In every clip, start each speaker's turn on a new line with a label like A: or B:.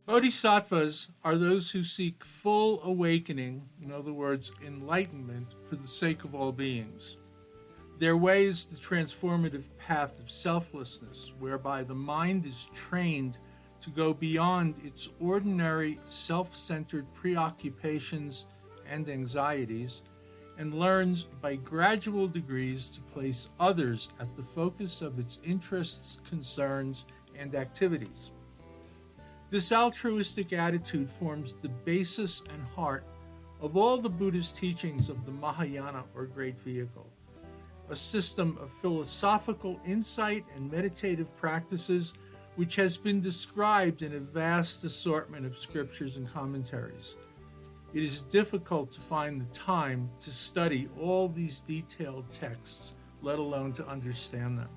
A: Bodhisattvas are those who seek full awakening, in other words, enlightenment, for the sake of all beings. Their way is the transformative path of selflessness, whereby the mind is trained to go beyond its ordinary self-centered preoccupations and anxieties, and learns by gradual degrees to place others at the focus of its interests, concerns, and activities. This altruistic attitude forms the basis and heart of all the Buddhist teachings of the Mahayana, or Great Vehicle, a system of philosophical insight and meditative practices which has been described in a vast assortment of scriptures and commentaries. It is difficult to find the time to study all these detailed texts, let alone to understand them.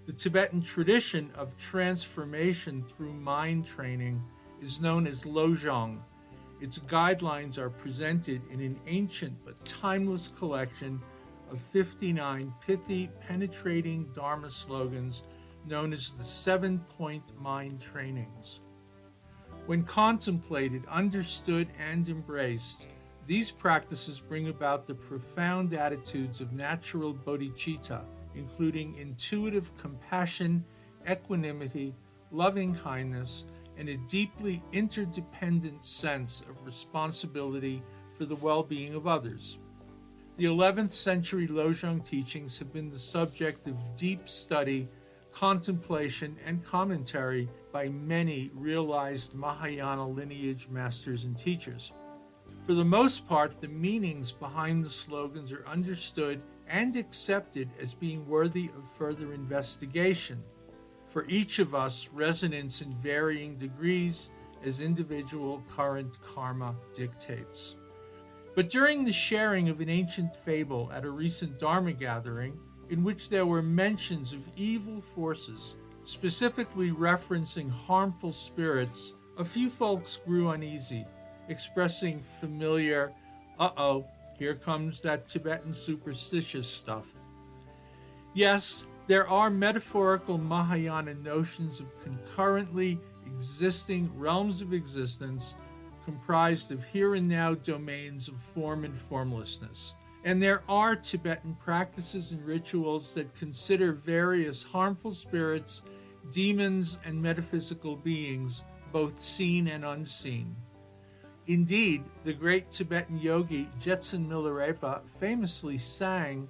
A: The Tibetan tradition of transformation through mind training is known as Lojong. Its guidelines are presented in an ancient but timeless collection of 59 pithy, penetrating Dharma slogans known as the 7-point mind trainings. When contemplated, understood, and embraced, these practices bring about the profound attitudes of natural bodhicitta, including intuitive compassion, equanimity, loving kindness, and a deeply interdependent sense of responsibility for the well-being of others. The 11th century Lojong teachings have been the subject of deep study, contemplation, and commentary by many realized Mahayana lineage masters and teachers. For the most part, the meanings behind the slogans are understood and accepted as being worthy of further investigation. For each of us, resonance in varying degrees as individual current karma dictates. But during the sharing of an ancient fable at a recent Dharma gathering, in which there were mentions of evil forces, specifically referencing harmful spirits, a few folks grew uneasy, expressing familiar, "Uh-oh, here comes that Tibetan superstitious stuff." Yes, there are metaphorical Mahayana notions of concurrently existing realms of existence comprised of here and now domains of form and formlessness. And there are Tibetan practices and rituals that consider various harmful spirits, demons, and metaphysical beings, both seen and unseen. Indeed, the great Tibetan yogi Jetsun Milarepa famously sang,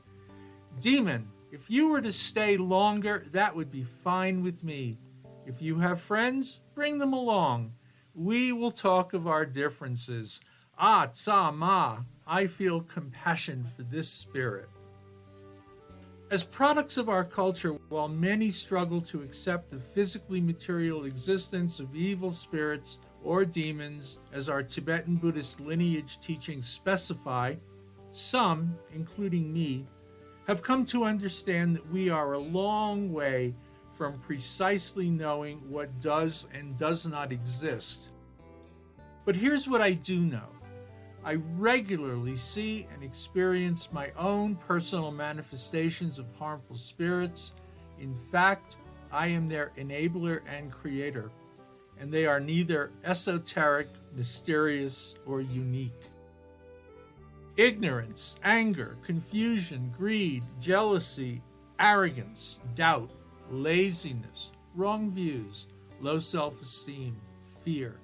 A: "Demon, if you were to stay longer, that would be fine with me. If you have friends, bring them along. We will talk of our differences. Ah, tsa ma, I feel compassion for this spirit." As products of our culture, while many struggle to accept the physically material existence of evil spirits or demons, as our Tibetan Buddhist lineage teachings specify, some, including me, have come to understand that we are a long way from precisely knowing what does and does not exist. But here's what I do know. I regularly see and experience my own personal manifestations of harmful spirits. In fact, I am their enabler and creator, and they are neither esoteric, mysterious, or unique. Ignorance, anger, confusion, greed, jealousy, arrogance, doubt, laziness, wrong views, low self-esteem, fear.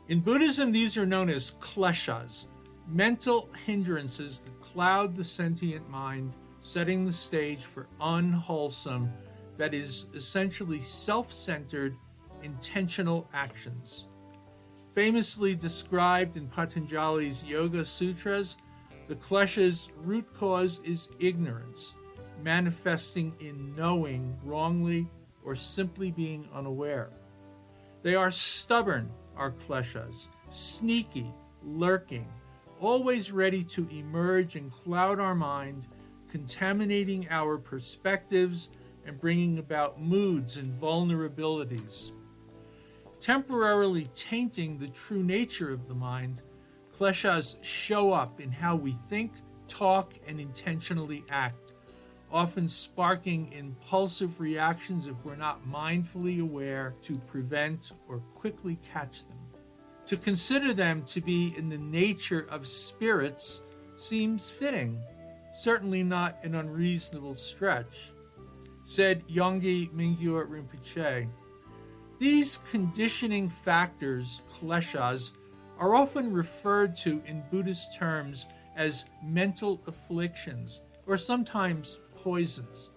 A: In Buddhism, these are known as kleshas, mental hindrances that cloud the sentient mind, setting the stage for unwholesome, that is, essentially self-centered, intentional actions. Famously described in Patanjali's Yoga Sutras, the kleshas' root cause is ignorance, manifesting in knowing wrongly or simply being unaware. They are stubborn, our kleshas, sneaky, lurking, always ready to emerge and cloud our mind, contaminating our perspectives and bringing about moods and vulnerabilities. Temporarily tainting the true nature of the mind, kleshas show up in how we think, talk, and intentionally act, often sparking impulsive reactions if we're not mindfully aware to prevent or quickly catch them. To consider them to be in the nature of spirits seems fitting, certainly not an unreasonable stretch. Said Yonggi Mingyur Rinpoche, these conditioning factors, kleshas, are often referred to in Buddhist terms as mental afflictions, or sometimes poisons.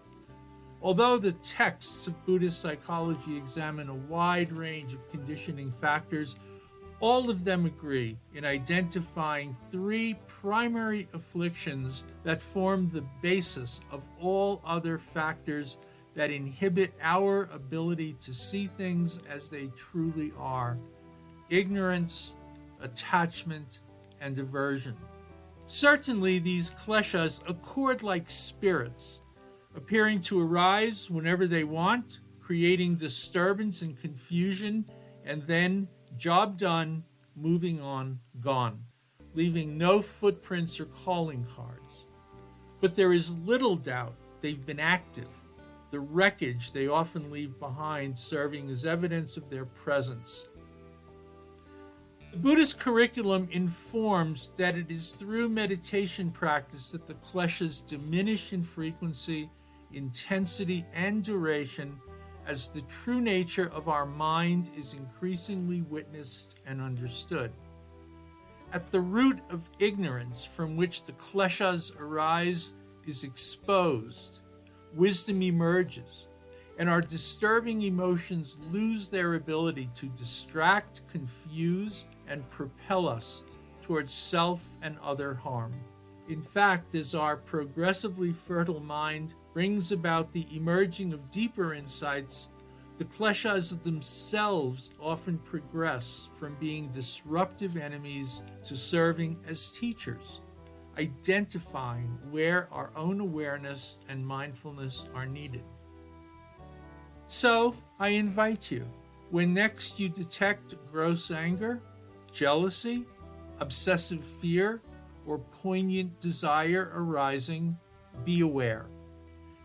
A: Although the texts of Buddhist psychology examine a wide range of conditioning factors, all of them agree in identifying three primary afflictions that form the basis of all other factors that inhibit our ability to see things as they truly are: ignorance, attachment, and aversion. Certainly, these kleshas accord like spirits, appearing to arise whenever they want, creating disturbance and confusion, and then, job done, moving on, gone, leaving no footprints or calling cards. But there is little doubt they've been active, the wreckage they often leave behind serving as evidence of their presence. The Buddhist curriculum informs that it is through meditation practice that the kleshas diminish in frequency, intensity, and duration as the true nature of our mind is increasingly witnessed and understood. At the root of ignorance from which the kleshas arise is exposed, wisdom emerges, and our disturbing emotions lose their ability to distract, confuse, and propel us towards self and other harm. In fact, as our progressively fertile mind brings about the emerging of deeper insights, the kleshas themselves often progress from being disruptive enemies to serving as teachers, identifying where our own awareness and mindfulness are needed. So, I invite you, when next you detect gross anger, jealousy, obsessive fear, or poignant desire arising, be aware.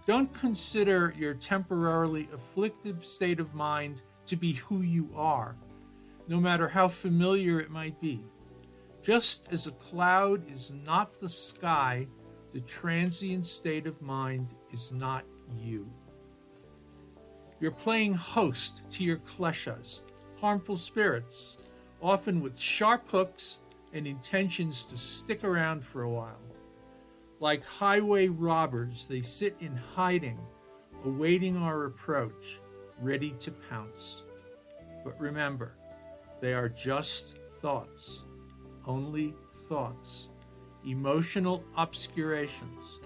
A: Don't consider your temporarily afflictive state of mind to be who you are, no matter how familiar it might be. Just as a cloud is not the sky, the transient state of mind is not you. You're playing host to your kleshas, harmful spirits, often with sharp hooks and intentions to stick around for a while. Like highway robbers, they sit in hiding, awaiting our approach, ready to pounce. But remember, they are just thoughts, only thoughts, emotional obscurations,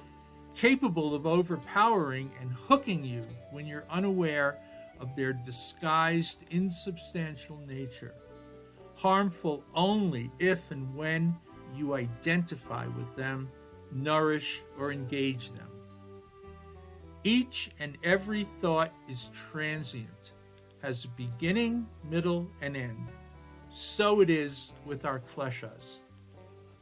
A: capable of overpowering and hooking you when you're unaware of their disguised, insubstantial nature. Harmful only if and when you identify with them, nourish, or engage them. Each and every thought is transient, has a beginning, middle, and end. So it is with our kleshas.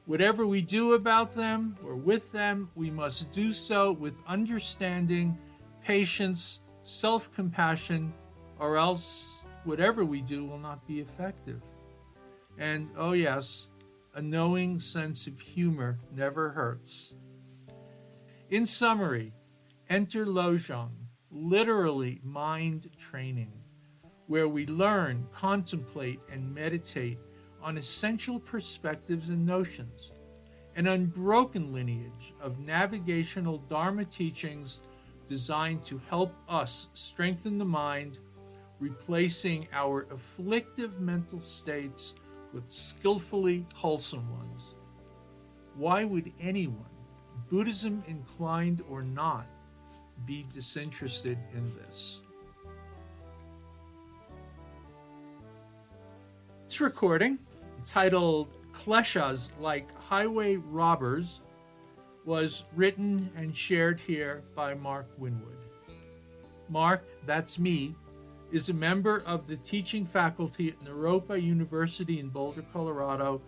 A: Whatever we do about them or with them, we must do so with understanding, patience, self-compassion, or else whatever we do will not be effective. And, oh yes, a knowing sense of humor never hurts. In summary, enter Lojong, literally mind training, where we learn, contemplate, and meditate on essential perspectives and notions, an unbroken lineage of navigational Dharma teachings designed to help us strengthen the mind, replacing our afflictive mental states with skillfully wholesome ones. Why would anyone, Buddhism inclined or not, be disinterested in this? This recording, titled Kleshas Like Highway Robbers, was written and shared here by Mark Winwood. Mark, that's me, is a member of the teaching faculty at Naropa University in Boulder, Colorado,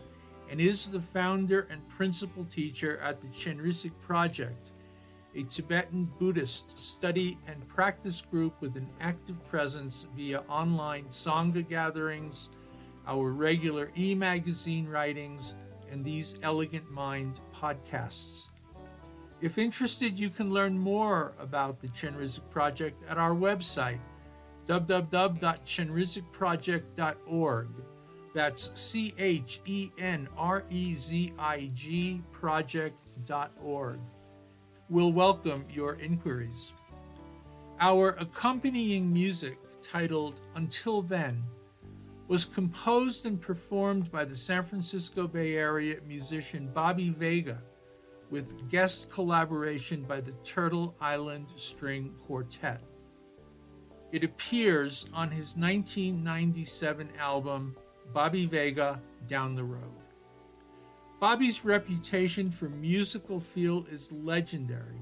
A: and is the founder and principal teacher at the Chenrezig Project, a Tibetan Buddhist study and practice group with an active presence via online Sangha gatherings, our regular e-magazine writings, and these Elegant Mind podcasts. If interested, you can learn more about the Chenrezig Project at our website, www.chenrezigproject.org. That's CHENREZIG project.org. We'll welcome your inquiries. Our accompanying music, titled Until Then, was composed and performed by the San Francisco Bay Area musician Bobby Vega, with guest collaboration by the Turtle Island String Quartet. It appears on his 1997 album, Bobby Vega, Down the Road. Bobby's reputation for musical feel is legendary,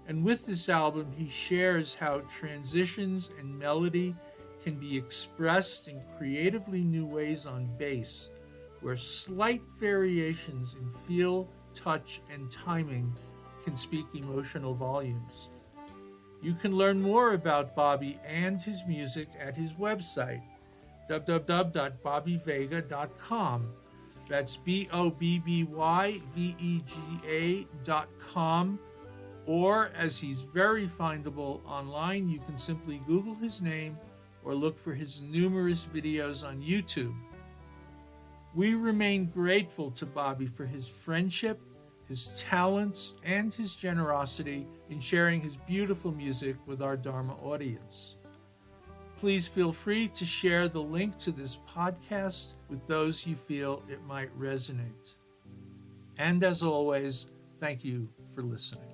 A: and with this album he shares how transitions and melody can be expressed in creatively new ways on bass, where slight variations in feel, touch, and timing can speak emotional volumes. You can learn more about Bobby and his music at his website, www.bobbyvega.com. That's BOBBYVEGA.com. Or, as he's very findable online, you can simply Google his name or look for his numerous videos on YouTube. We remain grateful to Bobby for his friendship, his talents, and his generosity in sharing his beautiful music with our Dharma audience. Please feel free to share the link to this podcast with those you feel it might resonate. And as always, thank you for listening.